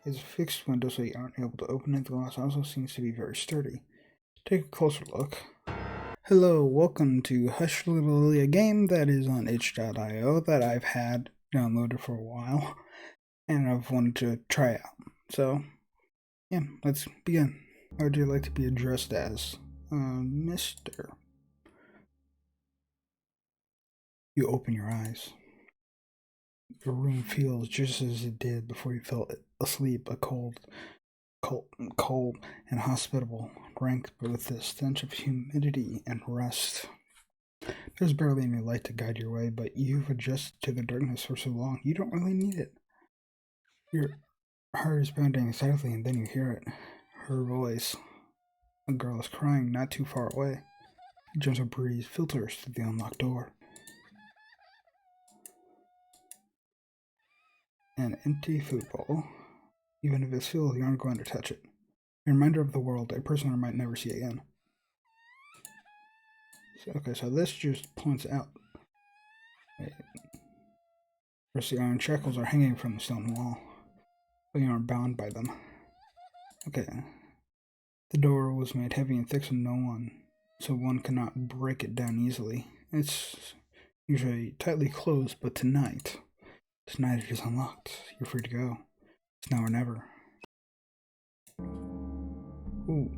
It's a fixed window so you aren't able to open it. The glass also seems to be very sturdy. Take a closer look. Hello, welcome to Hush Little Lily, a game that is on itch.io that I've had downloaded for a while and I've wanted to try out. So, yeah, let's begin. How would you like to be addressed as? Mister. You open your eyes. Your room feels just as it did before you fell asleep, a cold and hospitable, rank with the stench of humidity and rust. There's barely any light to guide your way, but you've adjusted to the darkness for so long, you don't really need it. Your heart is pounding excitedly, and then you hear it. Her voice. A girl is crying not too far away. A gentle breeze filters through the unlocked door. An empty food bowl. Even if it's filled, you aren't going to touch it. A reminder of the world a prisoner might never see again. So this just points out. First, the iron shackles are hanging from the stone wall, but you aren't bound by them. Okay. The door was made heavy and thick so one cannot break it down easily. It's usually tightly closed, but tonight it is unlocked. You're free to go. It's now or never. Ooh.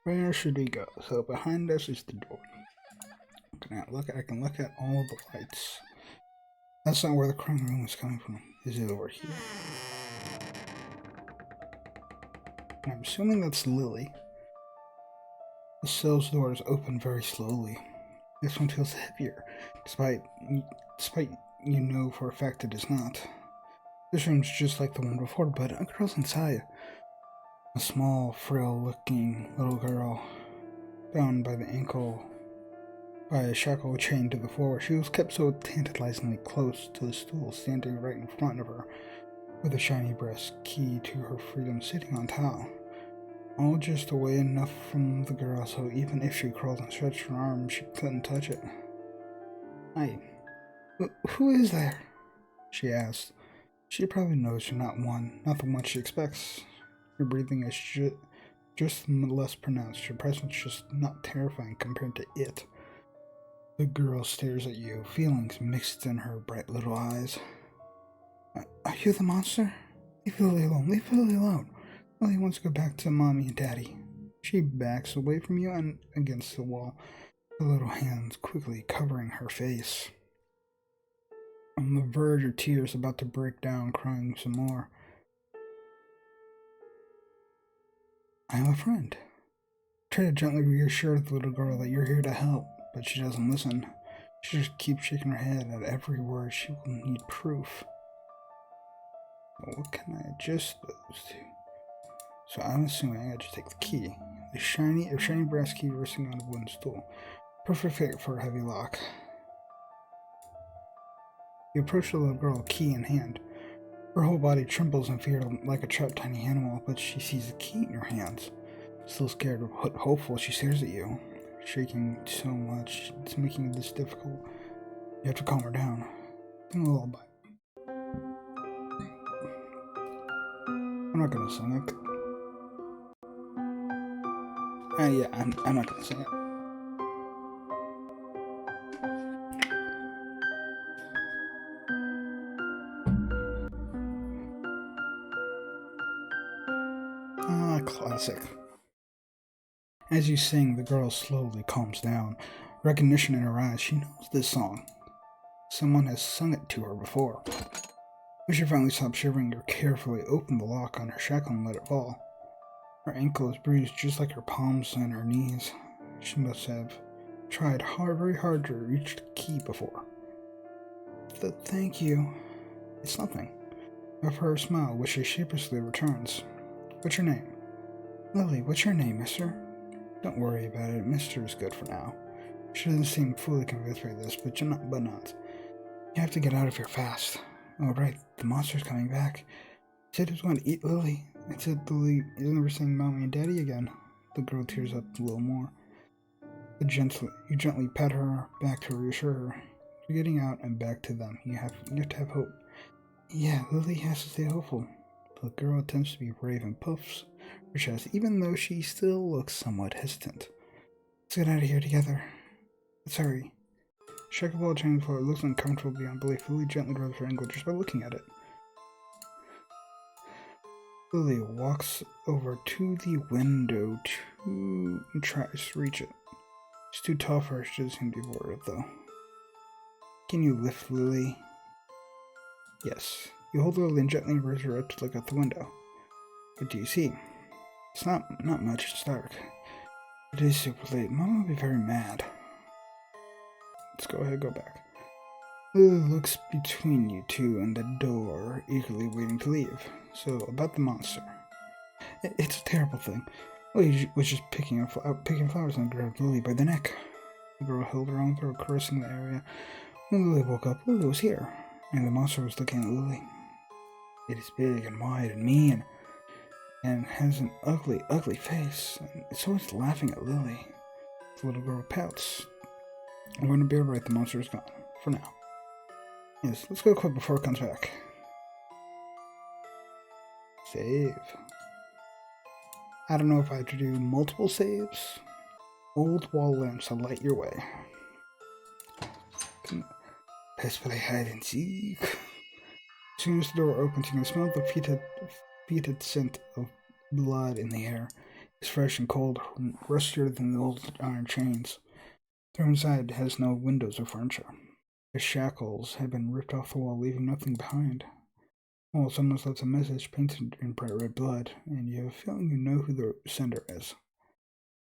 Where should we go? So behind us is the door. I can look at all the lights. That's not where the crying room is coming from. Is it over here? I'm assuming that's Lily. The cell's doors open very slowly. This one feels heavier, despite you know for a fact it is not. This room's just like the one before, but a girl's inside. A small, frail-looking little girl, bound by the ankle by a shackle chained to the floor. She was kept so tantalizingly close to the stool standing right in front of her, with a shiny brass key to her freedom sitting on top. All just away enough from the girl so even if she crawled and stretched her arm, she couldn't touch it. Hi. Who is there? She asked. She probably knows you're not the one she expects. Your breathing is just less pronounced. Your presence just not terrifying compared to it. The girl stares at you, feelings mixed in her bright little eyes. Are you the monster? Leave Lily alone. Leave Lily alone. Lily wants to go back to Mommy and Daddy. She backs away from you and against the wall, the little hands quickly covering her face. On the verge of tears, about to break down, crying some more. I am a friend. Try to gently reassure the little girl that you're here to help, but she doesn't listen. She just keeps shaking her head at every word. She will need proof. What can I adjust those to? So I'm assuming I just take the key. A shiny brass key resting on a wooden stool. Perfect fit for a heavy lock. You approach the little girl, key in hand. Her whole body trembles in fear like a trapped tiny animal, but she sees the key in your hands. Still scared but hopeful, she stares at you, shaking so much it's making this difficult. You have to calm her down. Sing a lullaby. I'm not gonna sing it. Yeah, I'm not gonna sing it. Classic. As you sing, the girl slowly calms down. Recognition in her eyes. She knows this song. Someone has sung it to her before. When she finally stops shivering, you carefully open the lock on her shackle and let it fall. Her ankle is bruised just like her palms and her knees. She must have tried very hard to reach the key before. Thank you. It's nothing. Of her smile, which she sheepishly returns. What's your name? Lily, what's your name, mister? Don't worry about it. Mister is good for now. She doesn't seem fully convinced by this, but not. You have to get out of here fast. Oh, right. The monster's coming back. He said he was going to eat Lily. It said Lily is never seeing Mommy and Daddy again. The girl tears up a little more. You gently pat her back to reassure her. You're getting out and back to them. You have to have hope. Yeah, Lily has to stay hopeful. The girl attempts to be brave and puffs her chest, even though she still looks somewhat hesitant. Let's get out of here together. Let's hurry. Strike a ball turning floor. It looks uncomfortable beyond belief. Lily gently rubs her ankle just by looking at it. Lily walks over to the window and tries to reach it. It's too tall for her. She doesn't seem to be bored of it, though. Can you lift Lily? Yes. You hold Lily and gently raise her up to look out the window. What do you see? It's not much. It's dark. It is super late. Mom will be very mad. Let's go ahead and go back. Lily looks between you two and the door, eagerly waiting to leave. So, about the monster. It's a terrible thing. Lily was just picking flowers and grabbed Lily by the neck. The girl held her own throat, caressing the area. When Lily woke up, Lily was here, and the monster was looking at Lily. It is big and wide and mean, and has an ugly, ugly face. And it's always laughing at Lily. The little girl pouts. I'm going to be alright, the monster is gone. For now. Yes, let's go quick before it comes back. Save. I don't know if I have to do multiple saves. Old wall lamps will light your way. Let's play hide and seek. As soon as the door opens, you can smell the fetid scent of blood in the air. It's fresh and cold, rustier than the old iron chains. The room inside has no windows or furniture. The shackles have been ripped off the wall, leaving nothing behind. Well, someone's left a message painted in bright red blood, and you have a feeling you know who the sender is.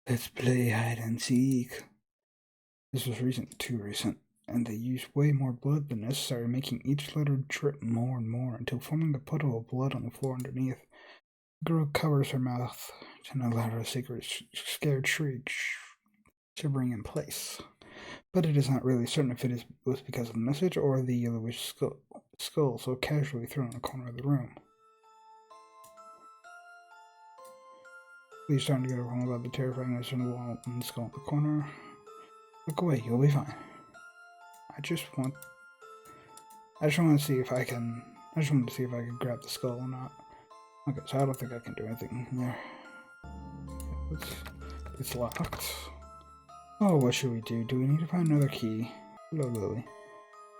Let's play hide and seek. This was recent, too recent, and they used way more blood than necessary, making each letter drip more and more until forming a puddle of blood on the floor underneath. The girl covers her mouth to not allow her secret scared shriek, shivering in place. But it is not really certain if it was because of the message or the yellowish skull so casually thrown in a corner of the room. Lee's starting to get overwhelmed about the terrifying message on the wall and the skull in the corner. Look away, you'll be fine. I just want to see if I can grab the skull or not. Okay, so I don't think I can do anything there. It's locked. Oh, what should we do? Do we need to find another key? Hello, Lily.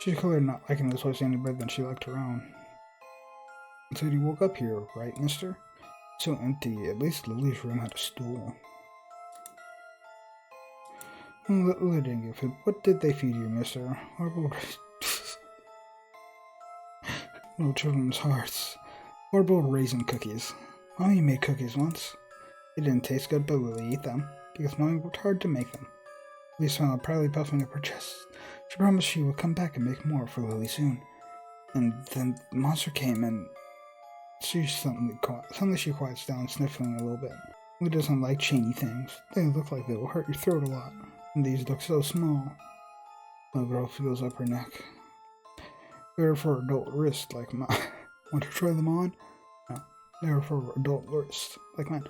She's clearly not liking this place any better than she liked her own. Said you woke up here, right, mister? So empty. At least Lily's room had a stool. Lily didn't give food. What did they feed you, mister? Horrible... Little children's hearts. Horrible raisin cookies. Mommy made cookies once. They didn't taste good, but Lily ate them, because Mommy worked hard to make them. Lily smiled, proudly puffing up her chest. She promised she would come back and make more for Lily soon. And then the monster came, and suddenly she quiets down, sniffling a little bit. Lily doesn't like chainy things. They look like they will hurt your throat a lot. And these look so small. The girl feels up her neck. They're for adult wrists like mine. Want to try them on? No, they're for adult wrists like mine.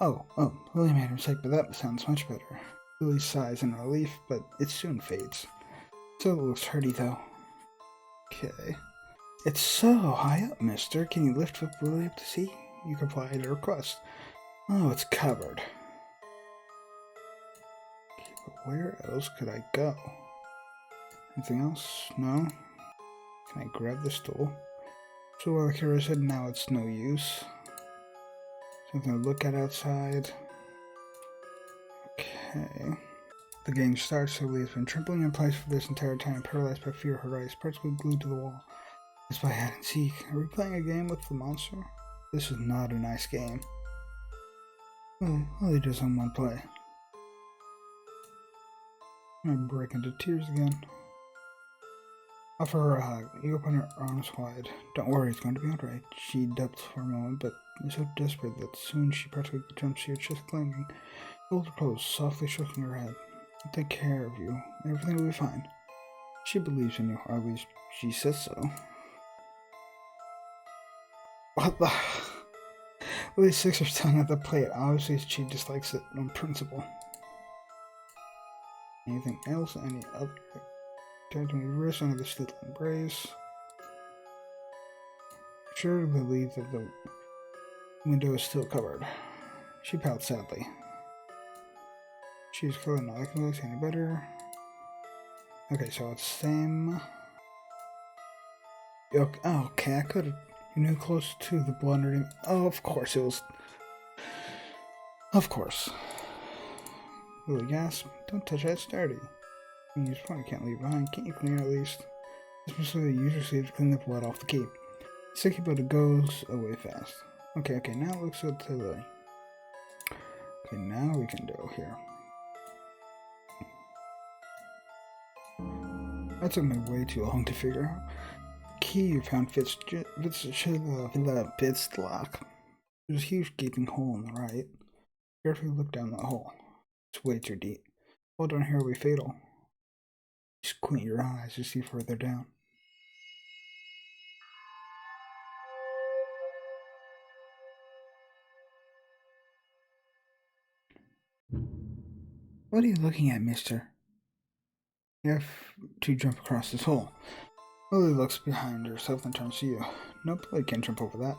Oh, Lily made a mistake, but that sounds much better. Lily sighs in relief, but it soon fades. Still looks hurty, though. Okay. It's so high up, mister. Can you lift up Lily up to see? You complied to her request. Oh, it's covered. Okay, but where else could I go? Anything else? No? Can I grab the stool? So while Kira said now it's no use. Something to look at outside. Okay. The game starts. Lily has been trembling in place for this entire time, paralyzed by fear, her eyes practically glued to the wall. It's by hide and seek. Are we playing a game with the monster? This is not a nice game. Lily doesn't want to play. I break into tears again. Offer her a hug. You open her arms wide. Don't worry, it's going to be alright. She doubts for a moment, but is so desperate that soon she practically jumps to your chest, clinging. Hold her close, softly shaking her head. I'll take care of you. Everything will be fine. She believes in you, or at least she says so. What the? Lily sticks her tongue at the plate. Obviously, she dislikes it on principle. Anything else? Any other? Turn to me, wrist under the still embrace. sure Lily that the window is still covered. She pouts sadly. She's clearly not liking this any better. Okay, so it's the same. Okay, I could have. You knew close to the blood underneath. Oh, of course it was. Of course. Lily gasped. Don't touch that, it's dirty. You probably can't leave behind. Can't you clean it at least? Especially the user sleeve to clean the blood off the cape. Sticky, but it goes away fast. Okay, now it looks good to Lily. Okay, now we can go here. That took me way too long to figure out. Key you found fits the lock. There's a huge gaping hole on the right. Carefully look down that hole. It's way too deep. Fall down here will be fatal. Squint your eyes to see further down. What are you looking at, mister? You have to jump across this hole. Lily looks behind herself and turns to you. Nope, I can't jump over that.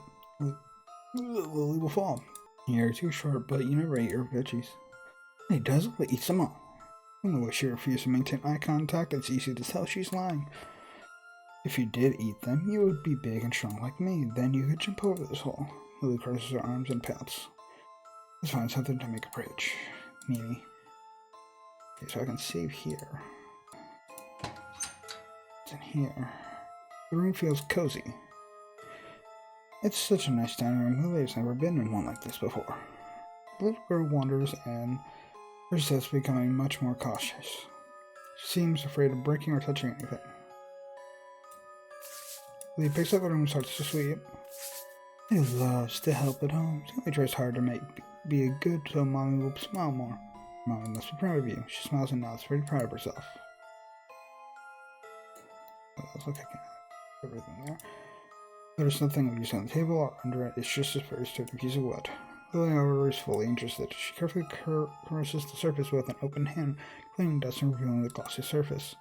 Lily will fall. You're too short, but you never ate your veggies. He does, but eats them all. In the way she refused to maintain eye contact, it's easy to tell she's lying. If you did eat them, you would be big and strong like me. Then you could jump over this hole. Lily crosses her arms and pouts. Let's find something to make a bridge. Meanie. Okay, so I can save here. What's in here? The room feels cozy. It's such a nice dining room. Lily's never been in one like this before. The little girl wanders and her steps becoming much more cautious. She seems afraid of breaking or touching anything. Lily picks up the room and starts to sweep. He loves to help at home. She tries hard to be a good so Mommy will smile more. Mommy must be proud of you. She smiles and nods, very proud of herself. Looks like I can have everything there. There's nothing of use on the table, or under it is just a very sturdy piece of wood. Lily, however, is fully interested. She carefully caresses the surface with an open hand, cleaning dust and revealing the glossy surface.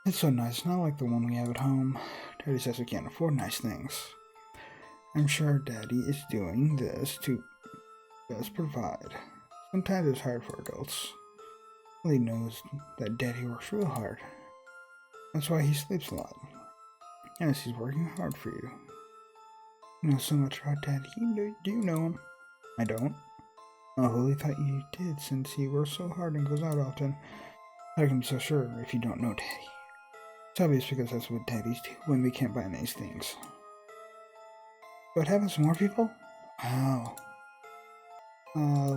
It's so nice, not like the one we have at home. Daddy says we can't afford nice things. I'm sure Daddy is doing this to just provide. Sometimes it's hard for adults. Lily knows that Daddy works real hard. That's why he sleeps a lot. Yes, he's working hard for you. You know so much about Daddy. Do you know him? I don't. Oh, Lily thought you did, since he works so hard and goes out often. I can be so sure if you don't know Daddy. It's obvious because that's what daddies do when they can't buy nice things. What happens to more people? Wow.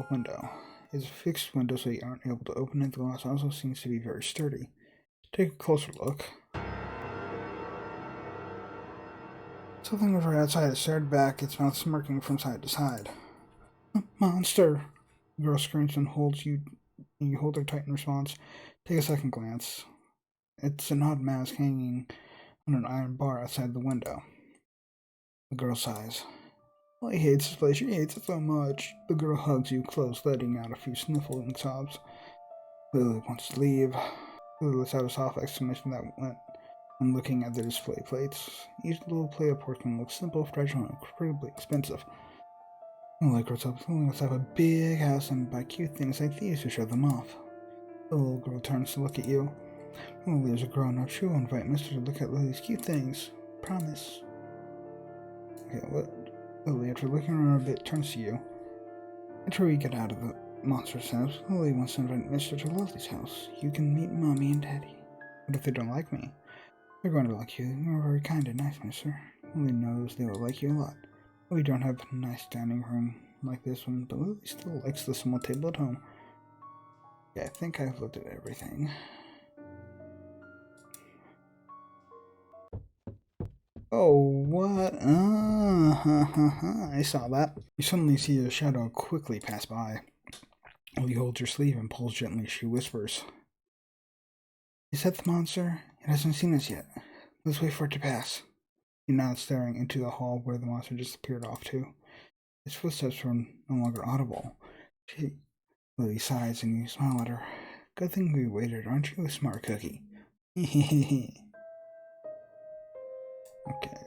Window. It's a fixed window so you aren't able to open it. The glass also seems to be very sturdy. Take a closer look. Something was right outside. It stared back, its mouth smirking from side to side. Monster! The girl screams and holds you. You hold her tight in response. Take a second glance. It's an odd mask hanging on an iron bar outside the window. The girl sighs. Lily hates this place. She hates it so much. The girl hugs you close, letting out a few sniffling sobs. Lily wants to leave. Lily lets out a soft exclamation that went when looking at the display plates. Each little plate of porcelain looks simple, fragile, and incredibly expensive. Lily grows up. Lily must have a big house and buy cute things like these to show them off. The little girl turns to look at you. Lily is a grown-up. She will invite Mister to look at Lily's cute things. Promise. Okay, what? Lily, after looking around a bit, turns to you. After we get out of the monster's house, Lily wants to invite Mister to Lily's house. You can meet Mommy and Daddy. What if they don't like me? They're going to like you. You're very kind and nice, Mister. Lily knows they will like you a lot. We don't have a nice dining room like this one, but Lily still likes the small table at home. Yeah, I think I've looked at everything. Oh, what? I saw that. You suddenly see a shadow quickly pass by. Lily holds her sleeve and pulls gently. She whispers, Is that the monster? It hasn't seen us yet. Let's wait for it to pass. You nod, staring into the hall where the monster disappeared off to. Its footsteps were no longer audible. Lily sighs and you smile at her. Good thing we waited, aren't you, a smart cookie? Okay,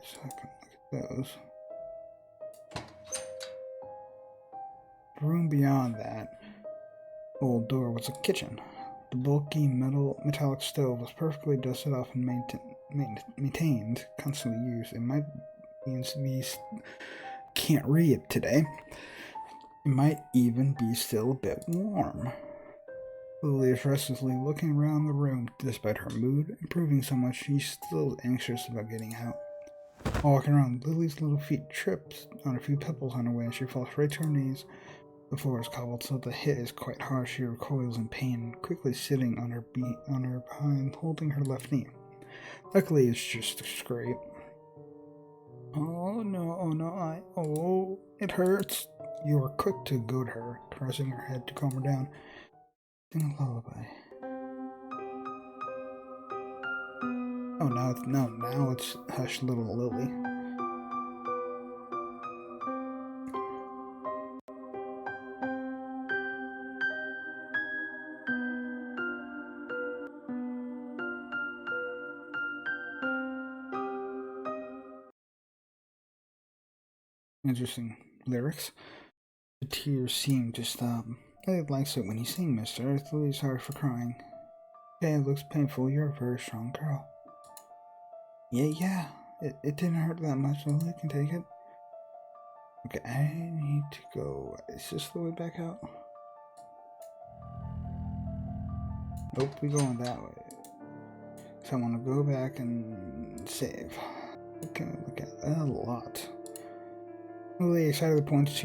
so I can look at goes. The room beyond that old door was a kitchen. The bulky metallic stove was perfectly dusted off and maintained, constantly used. It might be can't read today. It might even be still a bit warm. Lily is restlessly looking around the room. Despite her mood improving so much, she's still anxious about getting out. While walking around, Lily's little feet trips on a few pebbles on her way and she falls right to her knees. The floor is cobbled, so the hit is quite hard. She recoils in pain, quickly sitting on her behind, holding her left knee. Luckily, it's just a scrape. Oh no, it hurts. You are quick to goad her, caressing her head to calm her down. Sing a lullaby. Oh, now it's hush, little Lily. Interesting lyrics. The tears seem to stop. I likes it when you sing, mister. It's really sorry for crying. Okay, it looks painful. You're a very strong girl. Yeah. It didn't hurt that much. Lily can take it. Okay, I need to go. Is this the way back out? Nope, we're going that way. So I want to go back and save. Okay, look at that a lot. Lily excitedly points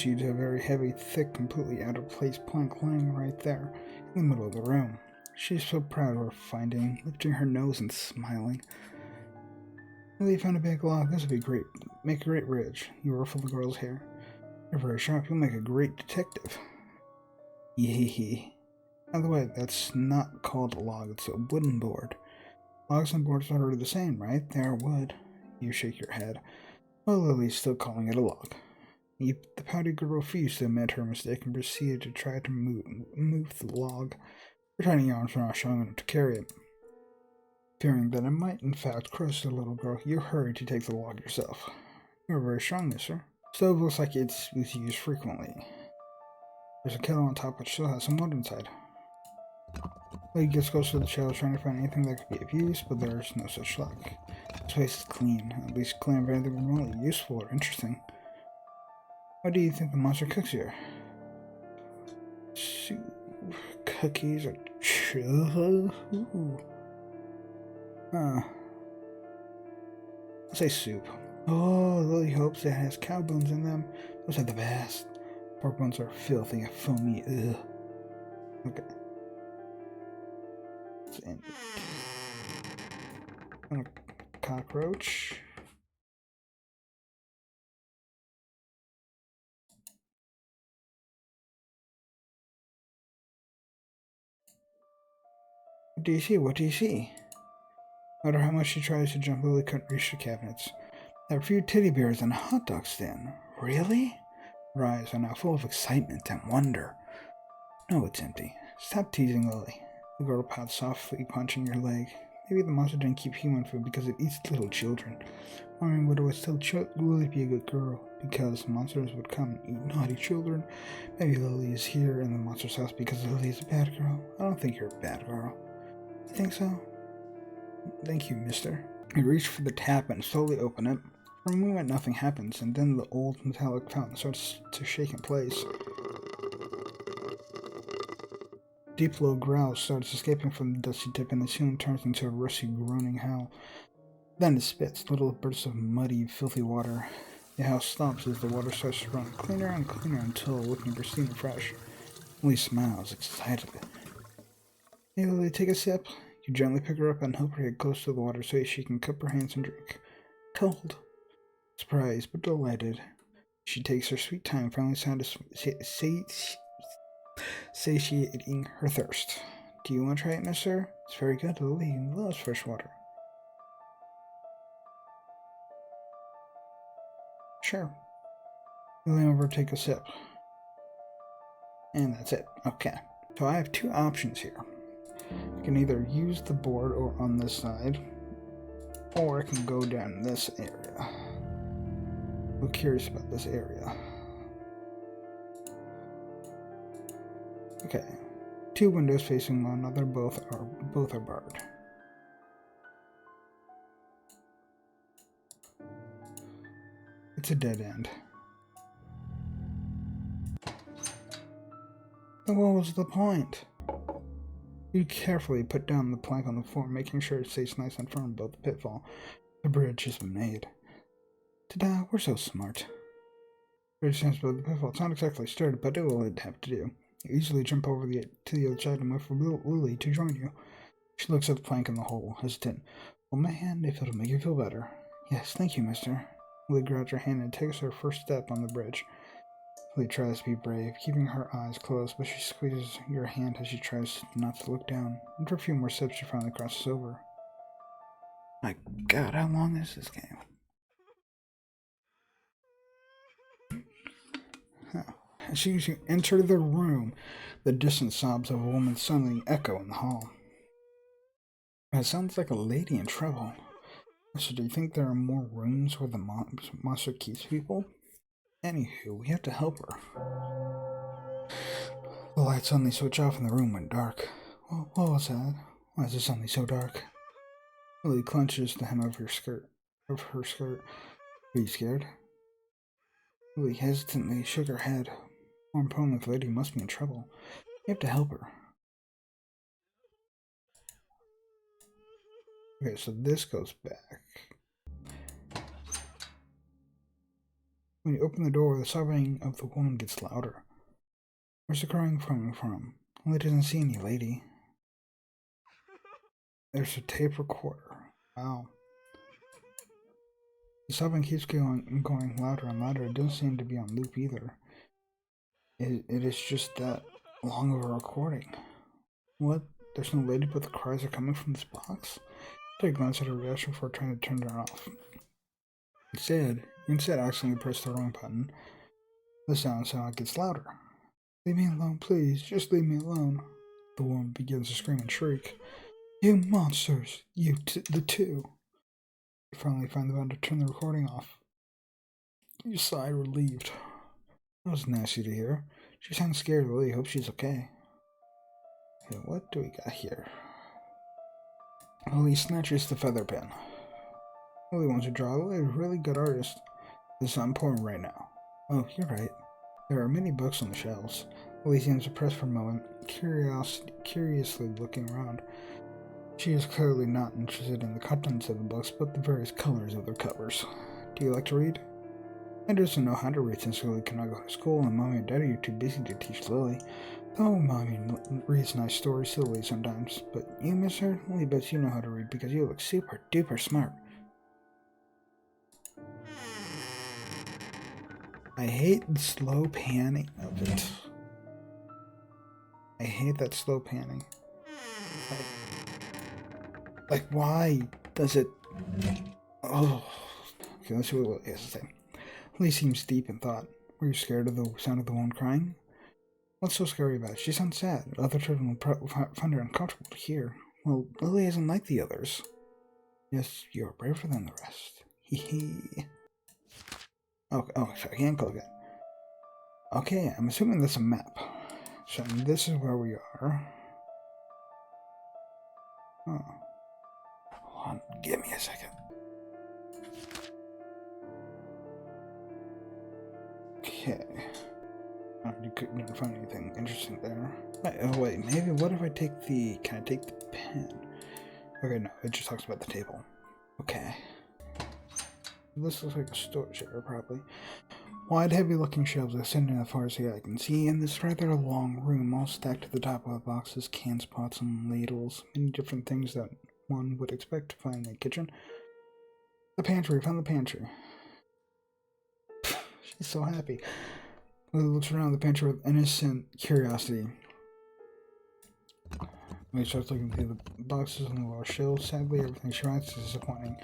you to a very heavy, thick, completely out of place plank lying right there in the middle of the room. She's so proud of her finding, lifting her nose and smiling. Lily found a big log. This would be great. Make a great bridge. You ruffle the girl's hair. You're very sharp. You'll make a great detective. Yee. By the way, that's not called a log. It's a wooden board. Logs and boards are the same, right? They are wood. You shake your head. Well, Lily's still calling it a log. The pouty girl refused to admit her mistake and proceeded to try to move the log. Her tiny arms were not strong enough to carry it. Fearing that it might, in fact, crush the little girl, you hurried to take the log yourself. You're very strong, mister. Stove looks like it was used frequently. There's a kettle on top which still has some wood inside. Lily gets close to the shelves trying to find anything that could be of use, but there's no such luck. This place is clean, at least clean of anything remotely useful or interesting. What do you think the monster cooks here? Soup, cookies, or churros? I'll say soup. Oh, Lily hopes it has cow bones in them. Those are the best. Pork bones are filthy and foamy. Ugh. Okay. And a cockroach. What do you see? What do you see? No matter how much she tries to jump, Lily couldn't reach the cabinets. There are a few teddy bears and a hot dog stand. Really? Her eyes are now full of excitement and wonder. No, it's empty. Stop teasing, Lily. The girl pouts softly, punching her leg. Maybe the monster didn't keep human food because it eats little children. Wondering would always tell Lily be a good girl because monsters would come and eat naughty children. Maybe Lily is here in the monster's house because Lily is a bad girl. I don't think you're a bad girl. You think so? Thank you, mister. You reach for the tap and slowly open it. For a moment nothing happens, and then the old metallic fountain starts to shake in place. Deep low growl starts escaping from the dusty tip and it soon turns into a rusty groaning howl. Then it spits little bursts of muddy, filthy water. The howl stops as the water starts to run cleaner and cleaner until looking pristine and fresh. Lily smiles excitedly. Hey Lily, take a sip. You gently pick her up and help her get close to the water so she can cup her hands and drink. Cold. Surprised but delighted. She takes her sweet time, finally satiating her thirst. Do you want to try it, mister? It's very good. Lily loves fresh water. Sure. You lean over, take a sip. And that's it. Okay. So I have two options here. I can either use the board or on this side, or I can go down this area. Look curious about this area. Okay. 2 windows facing one another, both are barred. It's a dead end. Then what was the point? You carefully put down the plank on the floor, making sure it stays nice and firm above the pitfall. The bridge has been made. Ta-da, we're so smart. The bridge stands above the pitfall. It's not exactly sturdy, but it will have to do. You easily jump over to the other side and wait for Lily to join you. She looks at the plank in the hole, hesitant. Well, my hand, if it'll make you feel better. Yes, thank you, mister. Lily grabs her hand and takes her first step on the bridge. Lily tries to be brave, keeping her eyes closed, but she squeezes your hand as she tries not to look down. After a few more steps, she finally crosses over. My God, how long is this game? Huh. As you enter the room, the distant sobs of a woman suddenly echo in the hall. It sounds like a lady in trouble. So do you think there are more rooms where the monster keeps people? Anywho, we have to help her. The light suddenly switched off and the room went dark. What was that? Why is it suddenly so dark? Lily clenches the hem of her skirt. Are you scared? Lily hesitantly shook her head. More importantly, the lady must be in trouble. We have to help her. Okay, so this goes back. When you open the door, the sobbing of the woman gets louder. Where's the crying coming from? Lily doesn't see any lady. There's a tape recorder. Wow. The sobbing keeps going louder and louder. It doesn't seem to be on loop either. It is just that long of a recording. What? There's no lady, but the cries are coming from this box? Take a glance at her reaction before trying to turn her off. You instead accidentally press the wrong button. The sound gets louder. Leave me alone, please. Just leave me alone. The woman begins to scream and shriek. You monsters! The two! You finally find the button to turn the recording off. You sigh, relieved. That was nasty to hear. She sounds scared. Lily hopes she's okay. Okay, what do we got here? Lily snatches the feather pen. Lily wants to draw. Lily's a really good artist. This is not important right now. Oh, you're right. There are many books on the shelves. Lily seems depressed for a moment, curiously looking around. She is clearly not interested in the contents of the books, but the various colors of their covers. Do you like to read? I doesn't know how to read since Lily cannot go to school, and Mommy and Daddy are too busy to teach Lily. Though Mommy reads nice stories to Lily sometimes, but you, miss her? Lily bets you know how to read because you look super duper smart. I hate the slow panning of it. I hate that slow panning. Like why does it... Oh. Okay, let's see what Lily has to say. Lily seems deep in thought. Were you scared of the sound of the woman crying? What's so scary about it? She sounds sad. Other children will find her uncomfortable to hear. Well, Lily isn't like the others. Yes, you're braver than the rest. Hee hee. Okay, oh, so I can't click it. Okay, I'm assuming that's a map. So this is where we are. Oh. Hold on, give me a second. Okay. You couldn't find anything interesting there. Oh wait, maybe what if I take the... Can I take the pen? Okay, no, it just talks about the table. Okay. This looks like a storage area, probably. Wide, heavy-looking shelves extending as far as the eye can see, in this rather long room, all stacked to the top of boxes, cans, pots, and ladles. Many different things that one would expect to find in a kitchen. The pantry, found the pantry. She's so happy. Lily looks around the pantry with innocent curiosity. Lily starts looking through the boxes on the lower shelves. Sadly, everything she finds is disappointing.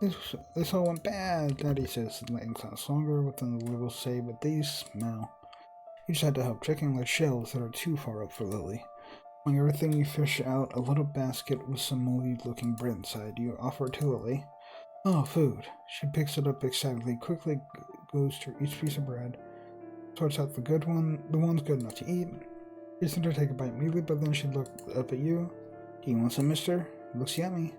This all went bad, Daddy says. The ink sounds longer within the labels say, but these smell. You just had to help checking the shelves that are too far up for Lily. Among everything, you fish out a little basket with some moldy-looking bread inside. You offer it to Lily. Oh, food. She picks it up excitedly, quickly goes to each piece of bread, sorts out the ones good enough to eat. You sent her to take a bite immediately, but then she looked up at you. Do you want some, mister? It looks yummy.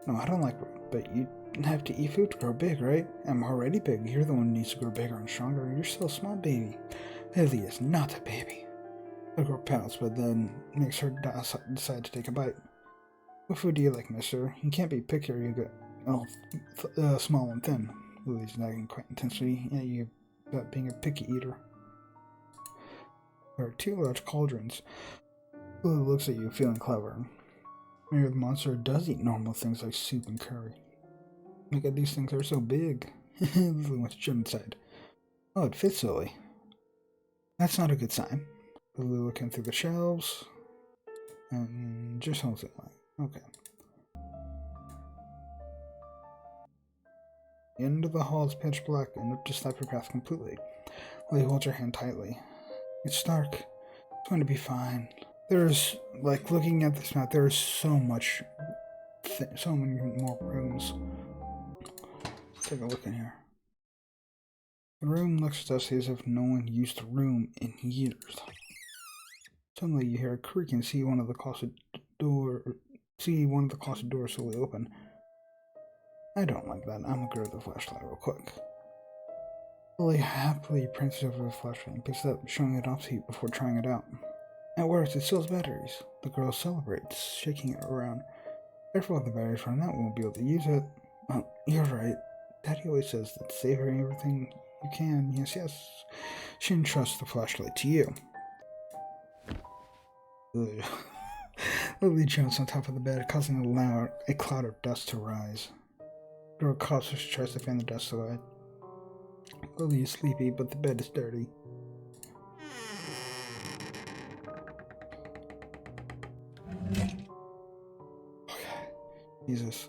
No, I don't like it, but you have to eat food to grow big, right? I'm already big. You're the one who needs to grow bigger and stronger. You're still a small baby. Lily is not a baby. The girl pouts, but then makes her decide to take a bite. What food do you like, mister? You can't be picky or you get small and thin. Lily's nagging quite intensely at you about being a picky eater. There are 2 large cauldrons. Lily looks at you, feeling clever. Maybe the monster does eat normal things like soup and curry. Look at these things, are so big. Lily wants to jump inside. Oh, it fits Lily. That's not a good sign. Lily looking through the shelves. And just holds it like, okay. The end of the hall is pitch black and up to stop your path completely. Lily holds her hand tightly. It's dark. It's going to be fine. There's, like, looking at this map, there is so much, so many more rooms. Let's take a look in here. The room looks dusty as if no one used the room in years. Suddenly you hear a creak and see one of the closet doors slowly open. I don't like that. I'm gonna grab the flashlight real quick. Lily happily prints over the flashlight and picks it up, showing it off to you before trying it out. It works, it steals batteries. The girl celebrates, shaking it around. Careful if the batteries run out, we won't be able to use it. Oh, you're right. Daddy always says that savor everything you can. Yes, yes. She entrusts the flashlight to you. Ugh. Lily jumps on top of the bed, causing a cloud of dust to rise. The girl coughs as she tries to fan the dust away. Lily is sleepy, but the bed is dirty. Okay. Jesus.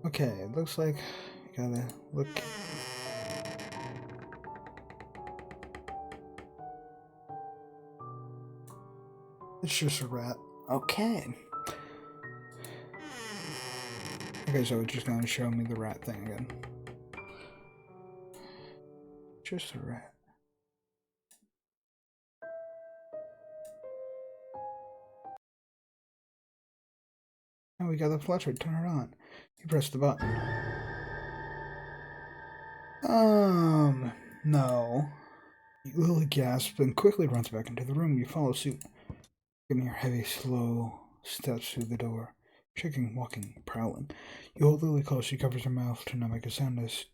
Okay, it looks like you gotta look. It's just a rat. Okay. Okay, so it's just gonna show me the rat thing again. Just a rat. Now we got the flashlight, turn it on. You press the button. No. Lily gasps and quickly runs back into the room. You follow suit, getting your heavy, slow steps through the door. Shaking, walking, prowling. You hold Lily close. She covers her mouth to not make a sound as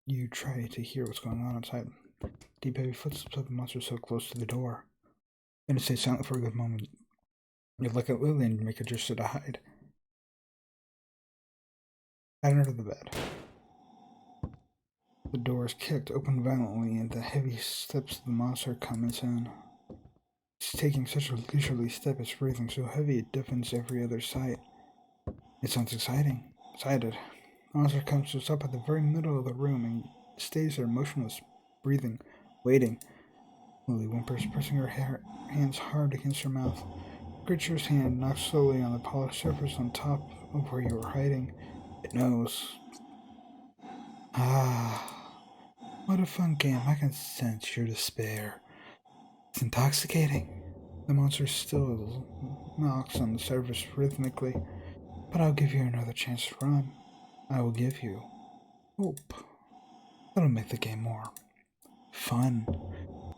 you try to hear what's going on outside. Deep, heavy footsteps of the monster so close to the door. And it stays silent for a good moment. You look at Lily and make a gesture to hide. Head under the bed. The door is kicked open violently, and the heavy steps of the monster come in. It's taking such a leisurely step, its breathing so heavy it deafens every other sight. It sounds excited. The monster comes to stop at the very middle of the room and stays there motionless, breathing, waiting. Lily whimpers, pressing her hands hard against her mouth. The creature's hand knocks slowly on the polished surface on top of where you are hiding. It knows. Ah. What a fun game. I can sense your despair. It's intoxicating. The monster still knocks on the surface rhythmically, but I'll give you another chance to run. I will give you hope. That'll make the game more fun.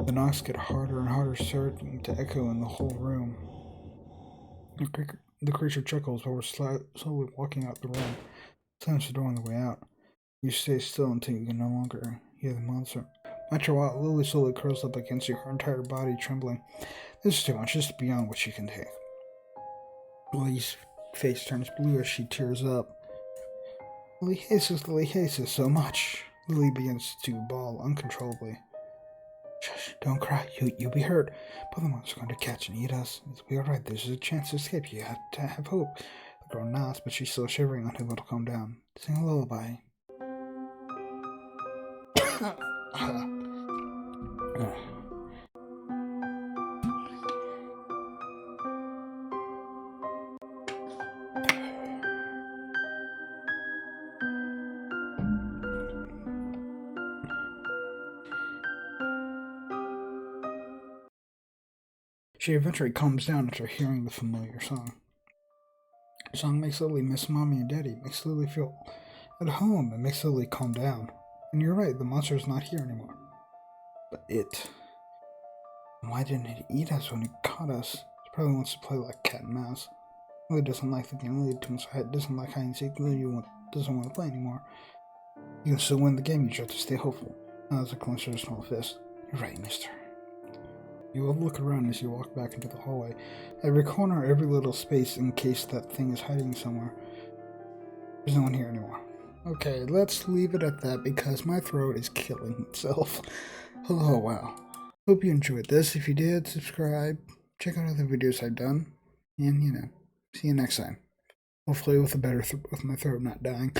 The knocks get harder and harder, starting to echo in the whole room. The creature chuckles while we're slowly walking out the room. Slams the door on the way out. You stay still until you can no longer hear the monster. After a while, Lily slowly curls up against you, her entire body trembling. This is too much. This is beyond what she can take. Lily's face turns blue as she tears up. Lily hisses so much. Lily begins to bawl uncontrollably. Shush, don't cry. You'll be hurt. But the monster's going to catch and eat us. It'll be alright. There's a chance to escape. You have to have hope. The girl nods, but she's still shivering, unable to calm down. Sing a lullaby. She eventually calms down after hearing the familiar song. The song makes Lily miss Mommy and Daddy, makes Lily feel at home, and makes Lily calm down. And you're right, the monster's not here anymore. But it. Why didn't it eat us when it caught us? It probably wants to play like cat and mouse. Lily doesn't like the game. Lily doesn't like hide and seek. Lily doesn't want to play anymore. You can still win the game, you just have to stay hopeful. Now as a clenches her small fist. You're right, mister. You will look around as you walk back into the hallway. Every corner, every little space in case that thing is hiding somewhere. There's no one here anymore. Okay, let's leave it at that because my throat is killing itself. Oh, wow. Hope you enjoyed this. If you did, subscribe. Check out other videos I've done. And, see you next time. Hopefully with my throat not dying.